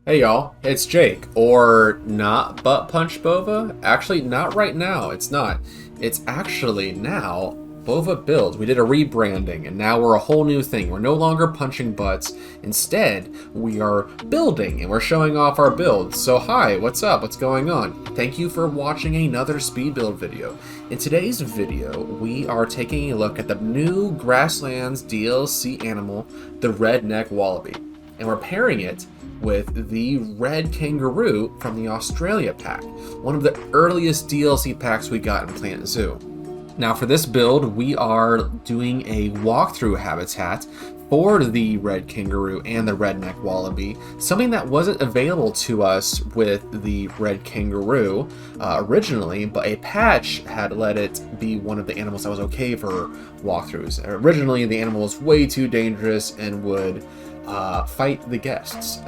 Hey y'all, it's Jake, or not Butt Punch Bova. Actually, not right now, it's not. It's actually now Bova Builds. We did a rebranding, and now we're a whole new thing. We're no longer punching butts. Instead, we are building, and we're showing off our builds. So hi, what's up? What's going on? Thank you for watching another speed build video. In today's video, we are taking a look at the new Grasslands DLC animal, the redneck Wallaby. And we're pairing it with the red kangaroo from the Australia pack, one of the earliest DLC packs we got in Planet Zoo. Now for this build, we are doing a walkthrough habitat for the red kangaroo and the redneck wallaby, something that wasn't available to us with the red kangaroo originally, but a patch had let it be one of the animals that was okay for walkthroughs. Originally, the animal was way too dangerous and would fight the guests.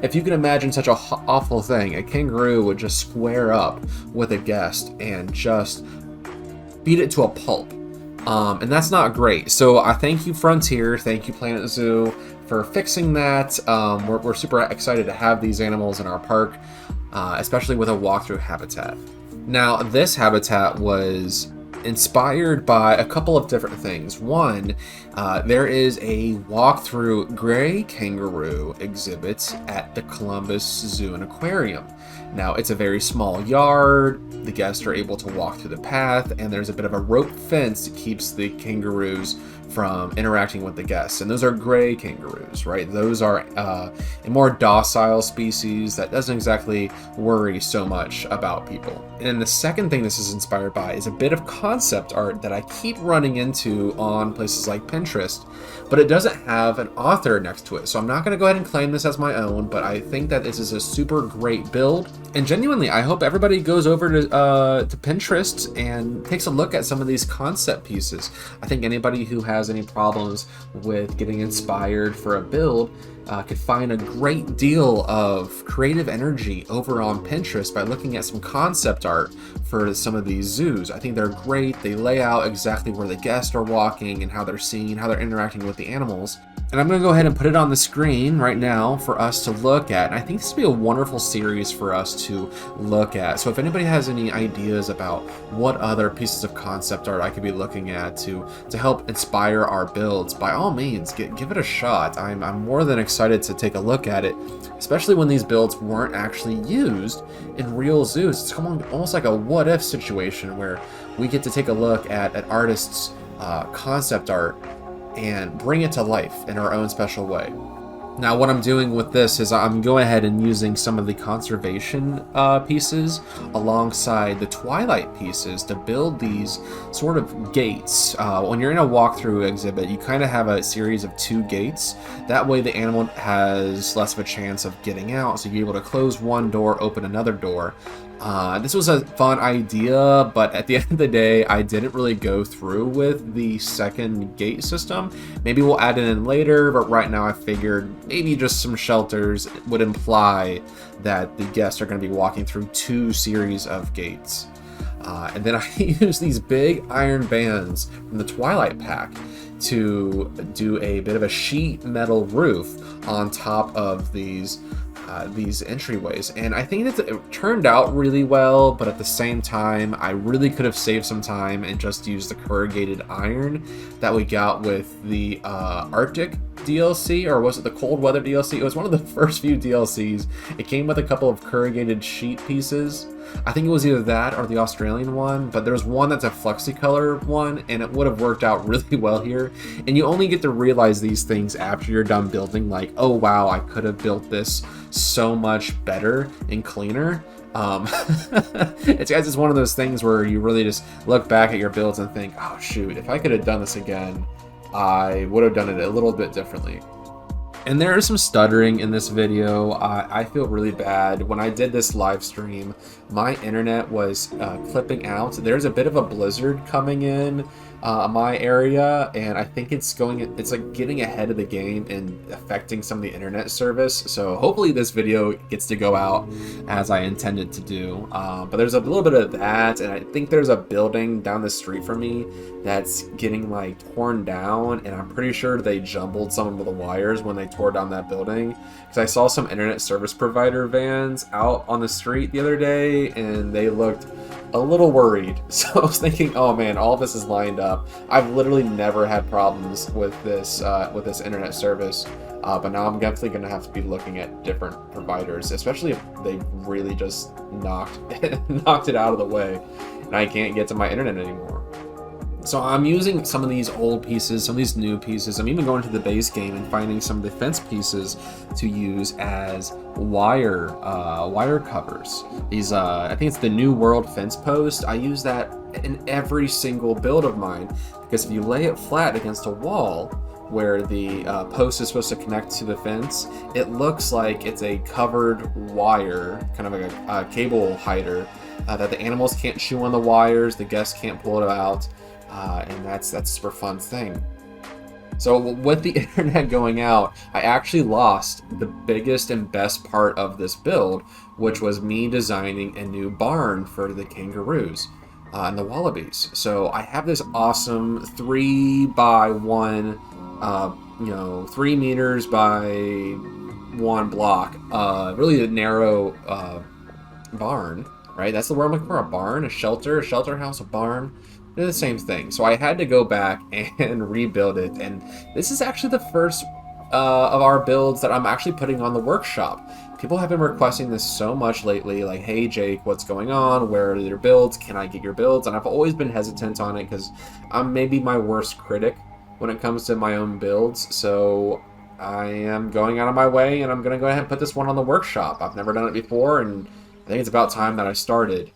If you can imagine such an awful thing, a kangaroo would just square up with a guest and just beat it to a pulp. And that's not great. So I thank you Frontier, thank you Planet Zoo for fixing that. We're super excited to have these animals in our park, especially with a walkthrough habitat. Now this habitat was inspired by a couple of different things. One, there is a walkthrough gray kangaroo exhibit at the Columbus Zoo and Aquarium. Now it's a very small yard, the guests are able to walk through the path, and there's a bit of a rope fence that keeps the kangaroos from interacting with the guests. And those are gray kangaroos, right? Those are a more docile species that doesn't exactly worry so much about people. And the second thing this is inspired by is a bit of concept art that I keep running into on places like Pinterest, but it doesn't have an author next to it. So I'm not going to go ahead and claim this as my own, but I think that this is a super great build. And genuinely, I hope everybody goes over to Pinterest and takes a look at some of these concept pieces. I think anybody who has any problems with getting inspired for a build could find a great deal of creative energy over on Pinterest by looking at some concept art for some of these zoos. I think they're great. They lay out exactly where the guests are walking and how they're seeing, how they're interacting with the animals. And I'm going to go ahead and put it on the screen right now for us to look at. And I think this would be a wonderful series for us to look at. So if anybody has any ideas about what other pieces of concept art I could be looking at to help inspire our builds, by all means, give it a shot. I'm more than excited to take a look at it, especially when these builds weren't actually used in real zoos. It's almost like a what-if situation where we get to take a look at an artist's concept art and bring it to life in our own special way. Now what I'm doing with this is I'm going ahead and using some of the conservation pieces alongside the twilight pieces to build these sort of gates. When you're in a walkthrough exhibit, you kind of have a series of 2 gates. That way the animal has less of a chance of getting out, so you're able to close one door, open another door. This was a fun idea, but at the end of the day, I didn't really go through with the second gate system. Maybe we'll add it in later, but right now I figured maybe just some shelters would imply that the guests are going to be walking through 2 series of gates. And then I use these big iron bands from the Twilight pack to do a bit of a sheet metal roof on top of these entryways, and I think that it turned out really well, but at the same time I really could have saved some time and just used the corrugated iron that we got with the Arctic DLC, or was it the cold weather DLC? It was one of the first few DLCs. It came with a couple of corrugated sheet pieces. I think it was either that or the Australian one, but there's one that's a flexi-color one, and it would have worked out really well here. And you only get to realize these things after you're done building, like, oh wow, I could have built this so much better and cleaner. It's one of those things where you really just look back at your builds and think, oh shoot, if I could have done this again, I would have done it a little bit differently. And there is some stuttering in this video. I feel really bad. When I did this live stream, my internet was clipping out. There's a bit of a blizzard coming in my area, and I think it's like getting ahead of the game and affecting some of the internet service. So hopefully this video gets to go out as I intended to do. But there's a little bit of that, and I think there's a building down the street from me that's getting like torn down, and I'm pretty sure they jumbled some of the wires when they tore down that building, because I saw some internet service provider vans out on the street the other day and they looked a little worried. So I was thinking, oh man, all of this is lined up. I've literally never had problems with this internet service, but now I'm definitely going to have to be looking at different providers, especially if they really just knocked it out of the way and I can't get to my internet anymore. So I'm using some of these old pieces, some of these new pieces. I'm even going to the base game and finding some of the fence pieces to use as wire covers. These, I think it's the New World fence post. I use that in every single build of mine, because if you lay it flat against a wall where the post is supposed to connect to the fence, it looks like it's a covered wire, kind of like a cable hider, that the animals can't chew on the wires, the guests can't pull it out. And that's a super fun thing. So with the internet going out, I actually lost the biggest and best part of this build, which was me designing a new barn for the kangaroos and the wallabies. So I have this awesome 3x1, 3 meters by 1 block, really a narrow barn, right? That's the word I'm looking for, a barn, a shelter house, a barn. They're the same thing. So I had to go back and rebuild it, and this is actually the first of our builds that I'm actually putting on the workshop. People have been requesting this so much lately, like, hey Jake, what's going on? Where are your builds? Can I get your builds? And I've always been hesitant on it because I'm maybe my worst critic when it comes to my own builds. So I am going out of my way, and I'm going to go ahead and put this one on the workshop. I've never done it before, and I think it's about time that I started.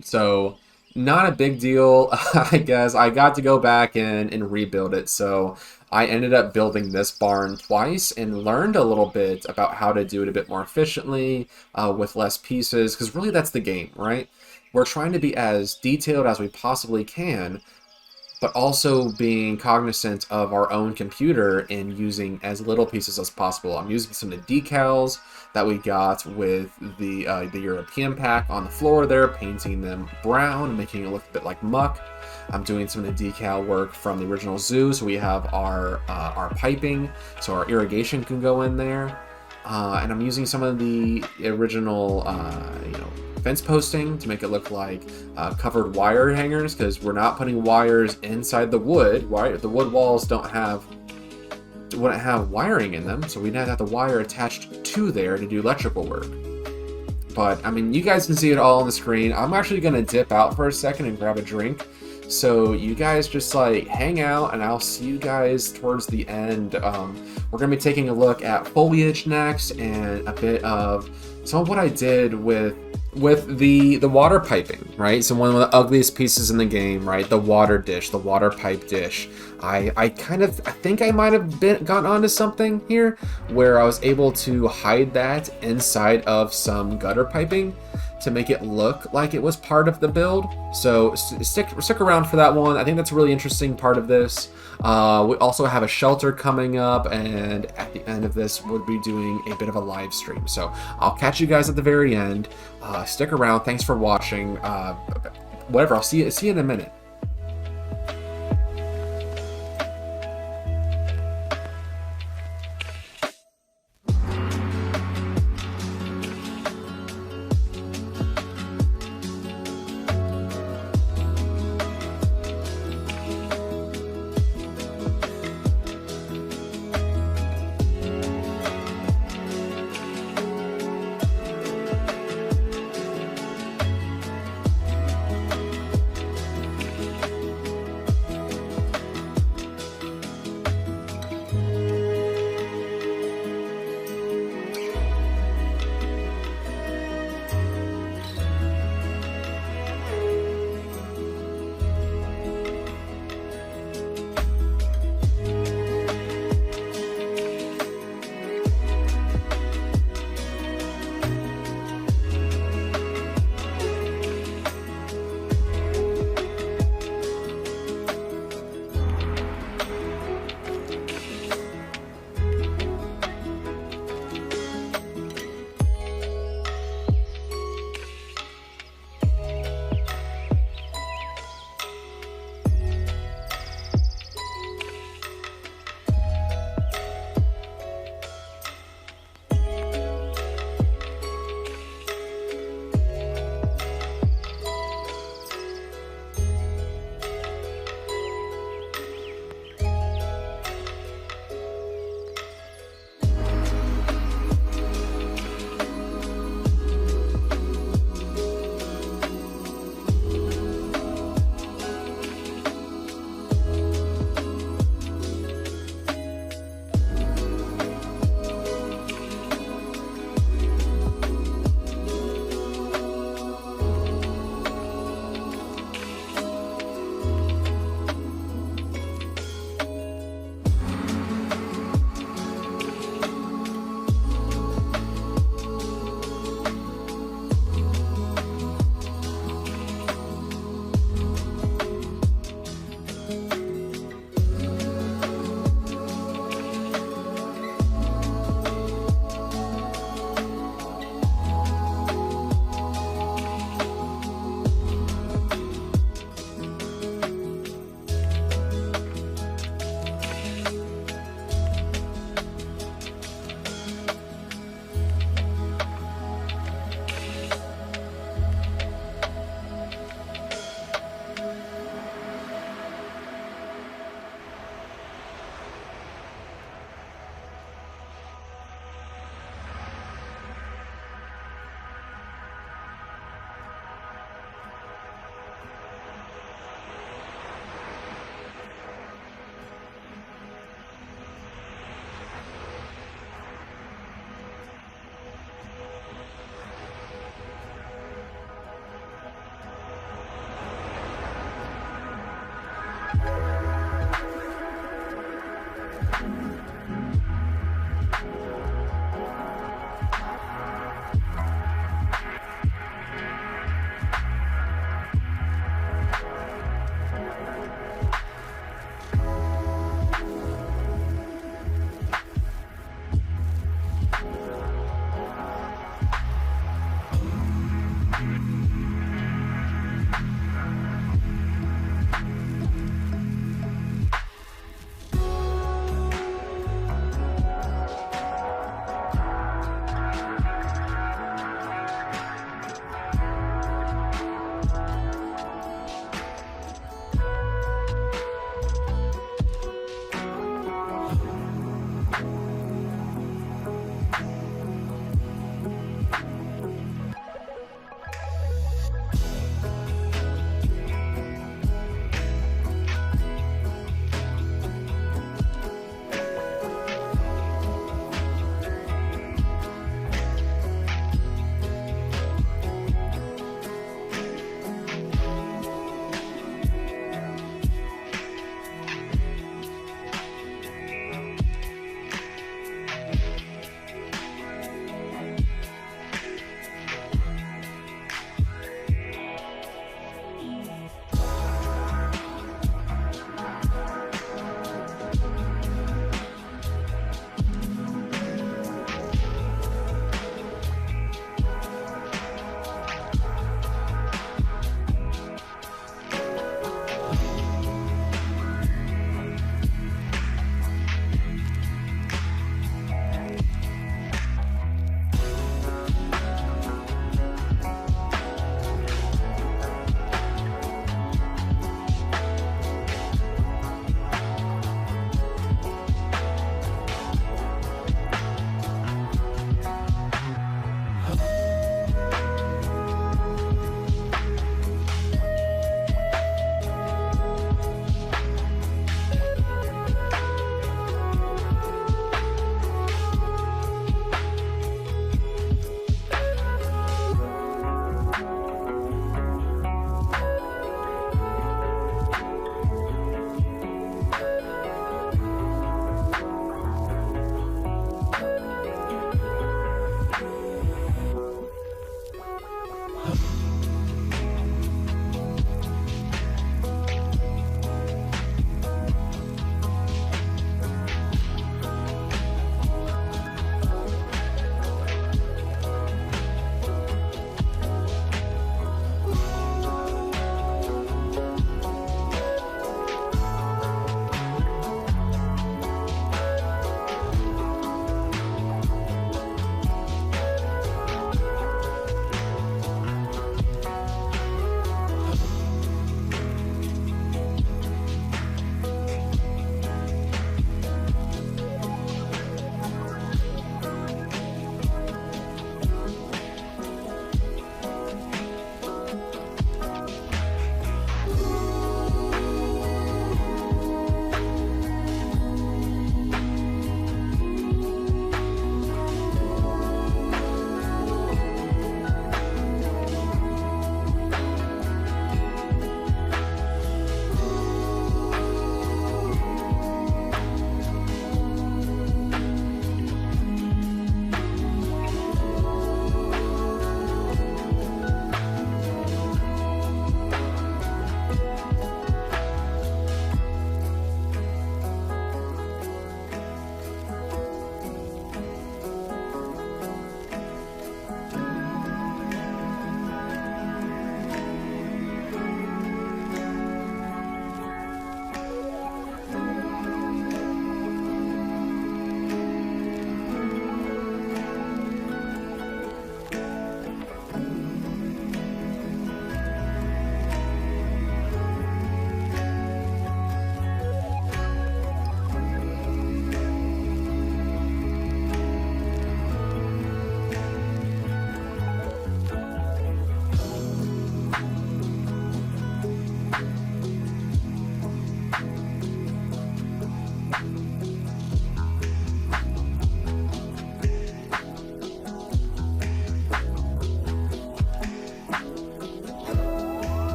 So not a big deal, I guess. I got to go back and rebuild it. So I ended up building this barn twice and learned a little bit about how to do it a bit more efficiently with less pieces, because really that's the game, right? We're trying to be as detailed as we possibly can, but also being cognizant of our own computer and using as little pieces as possible. I'm using some of the decals that we got with the European pack on the floor there, painting them brown, making it look a bit like muck. I'm doing some of the decal work from the original zoo, so we have our piping, so our irrigation can go in there. And I'm using some of the original, fence posting to make it look like covered wire hangers, because we're not putting wires inside the wood. The wood walls wouldn't have wiring in them, so we'd have to have the wire attached to there to do electrical work. But I mean, you guys can see it all on the screen. I'm actually gonna dip out for a second and grab a drink, so you guys just like hang out, and I'll see you guys towards the end. We're gonna be taking a look at foliage next, and a bit of some of what I did with the water piping, right? So one of the ugliest pieces in the game, right? The water dish, the water pipe dish. I think I might have gotten onto something here where I was able to hide that inside of some gutter piping to make it look like it was part of the build. So stick around for that one. I think that's a really interesting part of this. We also have a shelter coming up, and at the end of this we'll be doing a bit of a live stream. So I'll catch you guys at the very end. Stick around. Thanks for watching. Whatever, I'll see you in a minute.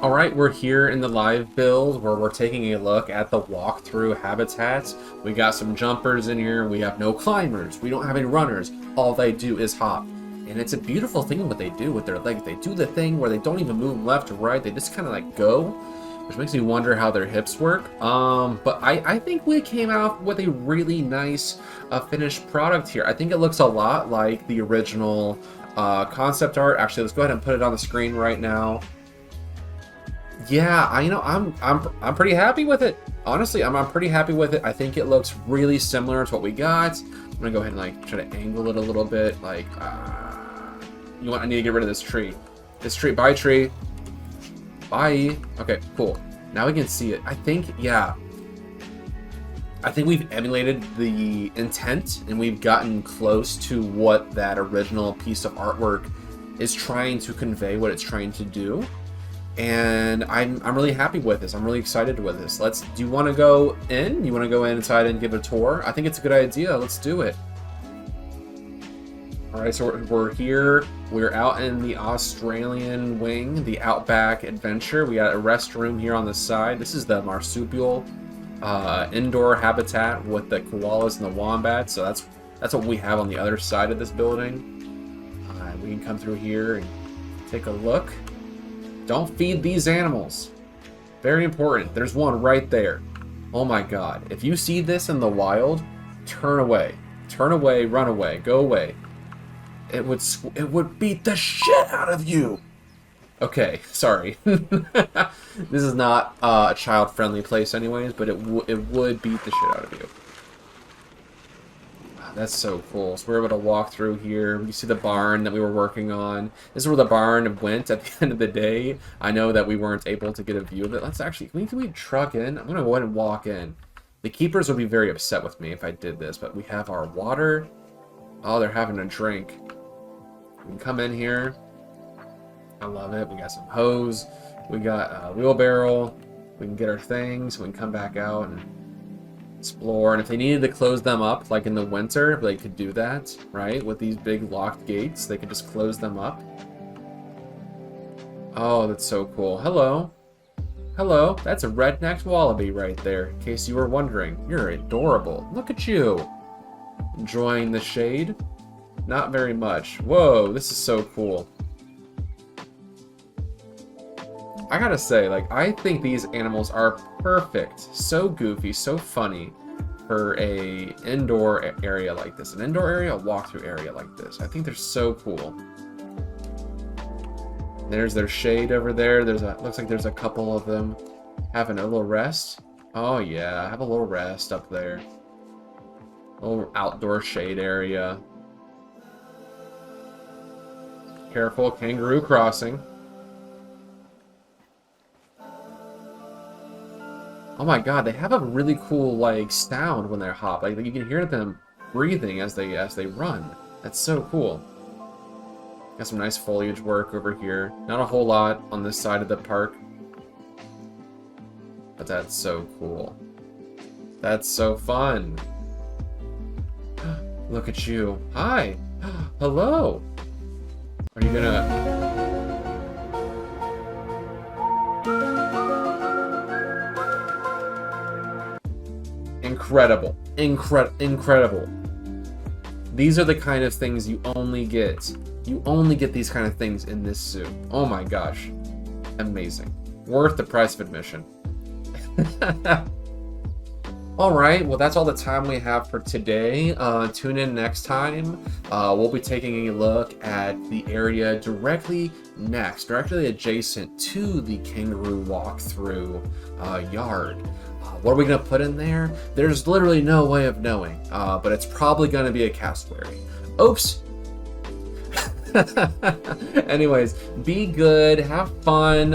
Alright, we're here in the live build where we're taking a look at the walkthrough habitats. We got some jumpers in here, we have no climbers, we don't have any runners, all they do is hop. And it's a beautiful thing what they do with their legs. They do the thing where they don't even move left or right, they just kind of like go, which makes me wonder how their hips work. But I think we came out with a really nice finished product here. I think it looks a lot like the original concept art. Actually, let's go ahead and put it on the screen right now. Yeah, I'm pretty happy with it. Honestly, I'm pretty happy with it. I think it looks really similar to what we got. I'm gonna go ahead and like try to angle it a little bit. Like, you know what? I need to get rid of this tree. This tree, bye tree. Bye. Okay, cool. Now we can see it. I think, yeah. I think we've emulated the intent and we've gotten close to what that original piece of artwork is trying to convey, what it's trying to do. And I'm really happy with this. I'm really excited with this. Do you want to go in? You want to go inside and give it a tour? I think it's a good idea. Let's do it. All right, so we're here. We're out in the Australian wing, the Outback Adventure. We got a restroom here on the side. This is the marsupial indoor habitat with the koalas and the wombats. So that's what we have on the other side of this building. We can come through here and take a look. Don't feed these animals. Very important. There's one right there. Oh my god. If you see this in the wild, turn away. Turn away, run away, go away. It would beat the shit out of you. Okay, sorry. This is not a child-friendly place anyways, but it would beat the shit out of you. That's so cool. So we're able to walk through here. You see the barn that we were working on. This is where the barn went at the end of the day. I know that we weren't able to get a view of it. Let's actually, can we truck in? I'm going to go ahead and walk in. The keepers would be very upset with me if I did this, but we have our water. Oh, they're having a drink. We can come in here. I love it. We got some hose. We got a wheelbarrow. We can get our things. We can come back out and explore, and if they needed to close them up like in the winter, they could do that, right? With these big locked gates, they could just close them up. Oh, that's so cool. Hello. Hello. That's a red-necked wallaby right there, in case you were wondering. You're adorable. Look at you. Enjoying the shade? Not very much. Whoa, this is so cool. I gotta say, like, I think these animals are perfect. So goofy, so funny for a indoor area like this. An indoor area, a walkthrough area like this. I think they're so cool. There's their shade over there. Looks like there's a couple of them having a little rest. Oh yeah, have a little rest up there. A little outdoor shade area. Careful, kangaroo crossing. Oh my god, they have a really cool like sound when they're hop. Like you can hear them breathing as they run. That's so cool. Got some nice foliage work over here. Not a whole lot on this side of the park. But that's so cool. That's so fun. Look at you. Hi. Hello. Are you gonna... Incredible. Incredible. These are the kind of things you only get. You only get these kind of things in this zoo. Oh my gosh. Amazing. Worth the price of admission. Alright, well that's all the time we have for today. Tune in next time. We'll be taking a look at the area directly adjacent to the kangaroo walkthrough yard. What are we going to put in there? There's literally no way of knowing, but it's probably going to be a cassowary. Oops! Anyways, be good, have fun,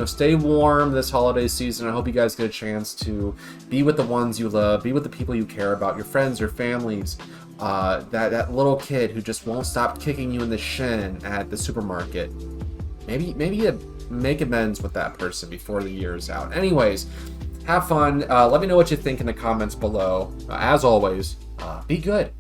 stay warm this holiday season. I hope you guys get a chance to be with the ones you love, be with the people you care about, your friends, your families, that little kid who just won't stop kicking you in the shin at the supermarket. Maybe you make amends with that person before the year is out. Anyways, have fun. Let me know what you think in the comments below. As always, be good.